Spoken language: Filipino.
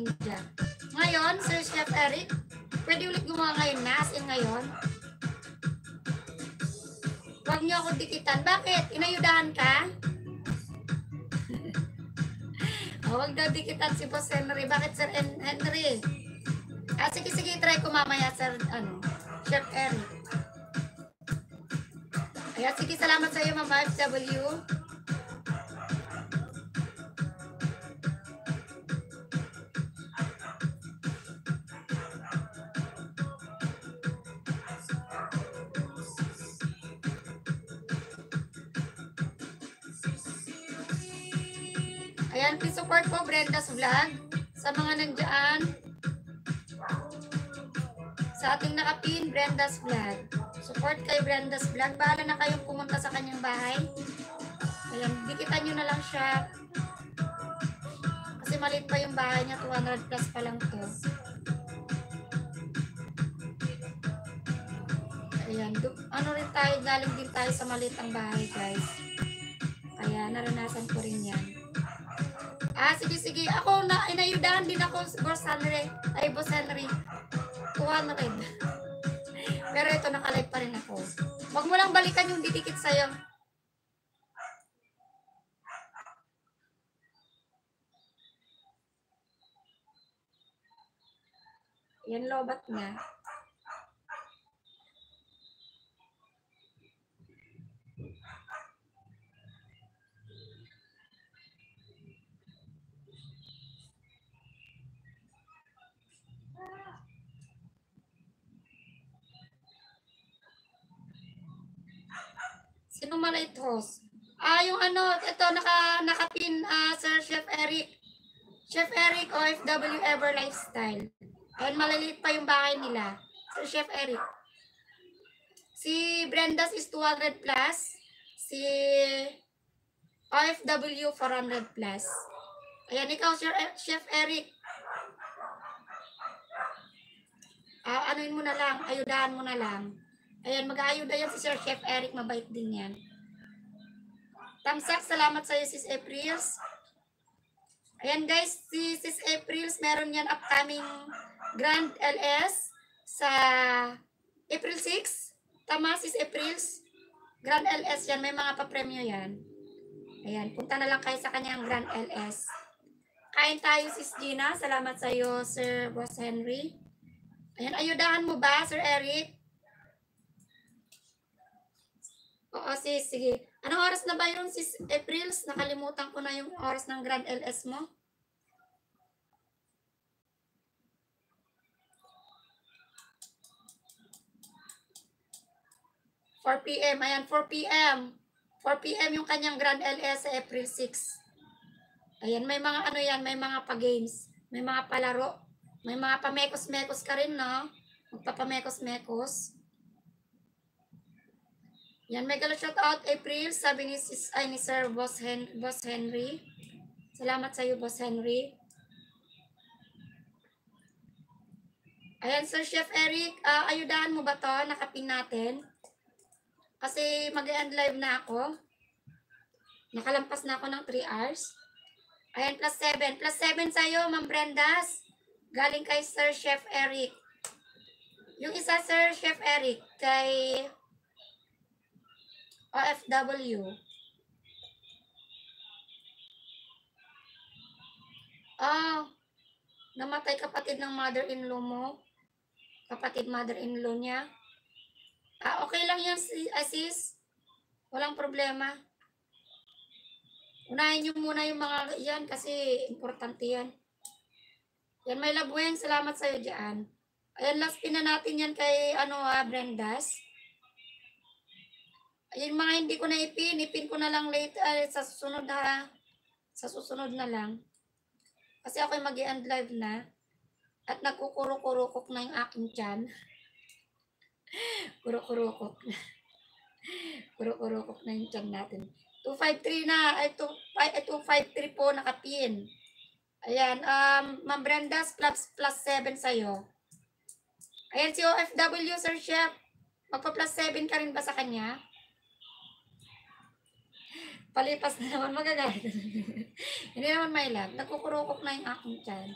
Ninja. Ngayon, Sir Chef Eric, pwede ulit gumawa ngayon na, as in ngayon. Huwag niyo ako dikitan. Bakit? Inayudahan ka? Huwag daw dikitan si Boss Henry. Bakit, Sir Henry? Sige, try ko mamaya, Sir, Chef Eric. Ayan, sige, salamat sa iyo, Ma'am FW. Ayan, please support po Brenda's Vlog. Sa mga nandiyan, sa ating nakapin, Brenda's Vlog. Support kay Brenda's Vlog. Bahala na kayong pumunta sa kanyang bahay. Ayan, dikitan nyo na lang siya. Kasi maliit pa yung bahay niya. 200 plus pa lang to. Ayan, rin tayo, galing din tayo sa maliit ang bahay, guys. Kaya naranasan ko rin yan. Sige. Ako na, inayudahan din ako, Boss Henry. 200. Pero ito, nakalive pa rin ako. Huwag mo lang balikan yung didikit sa'yo. Yan, lobat na. Sinong maliit host? Yung ito, nakapin, Sir Chef Eric. Chef Eric, OFW Ever Lifestyle. Ayun, maliliit pa yung bahay nila. Sir Chef Eric. Si Brenda's is 200 plus. Si OFW 400 plus. Ayan, ikaw, Chef Eric. Anuin mo na lang, ayudahan mo na lang. Ayan, mag-aayuda yan si Sir Chef Eric. Mabait din yan. Tamsak, salamat sa iyo, Sis Aprils. Ayan guys, si Sis Aprils, meron yan upcoming Grand LS sa April 6. Tama, Sis Aprils. Grand LS yan, may mga pa-premyo yan. Ayan, punta na lang kayo sa kanyang Grand LS. Kain tayo, Sis Gina. Salamat sa iyo, Sir Boss Henry. Ayan, ayudahan mo ba, Sir Eric? Oo, sis, sige. Anong oras na ba yun, Sis Aprils? Nakalimutan ko na yung oras ng Grand LS mo. $4 p.m. Ayan, 4 p.m. 4 p.m. yung kanyang Grand LS sa April 6. Ayan, may mga may mga pa-games. May mga palaro. May mga pamekos-mekos ka rin, no? Magpapamekos-mekos. Yan, mega shout out April, sabi ni Sir Boss Henry. Salamat sa iyo, Boss Henry. Ayan, Sir Chef Eric, ayudahan mo ba to? Nakapin natin. Kasi mag-end live na ako. Nakalampas na ako ng 3 hours. Ayan, +7. +7 sa iyo, Ma'am Brendas. Galing kay Sir Chef Eric. Yung isa, Sir Chef Eric, kay OFW. Namatay kapatid ng mother-in-law mo. Kapatid mother-in-law niya. Okay lang yan, sis. Walang problema. Unahin niyo muna yung mga yan kasi importante yan. Yan, may labueng. Salamat sa iyo dyan. Ayan, last pin na natin yan kay Brendas. Yung mga hindi ko na ipin ko na lang later sa susunod na. Sa susunod na lang. Kasi ako'y mag-i-end live na. At nagkukurok-kurokok na yung aking tiyan. Kurok-kurokok na. Kurok-kurokok na yung tiyan natin. 253 na. Ay, 253 po nakapin. Ayan. Ma'am Brendas, +7 sa'yo. Ayan si OFW, Sir Chef. Magpa+7 ka rin ba sa kanya? Palipas na naman, magagalit. Hindi naman may love. Nagkukurokok na yung aking tiyan.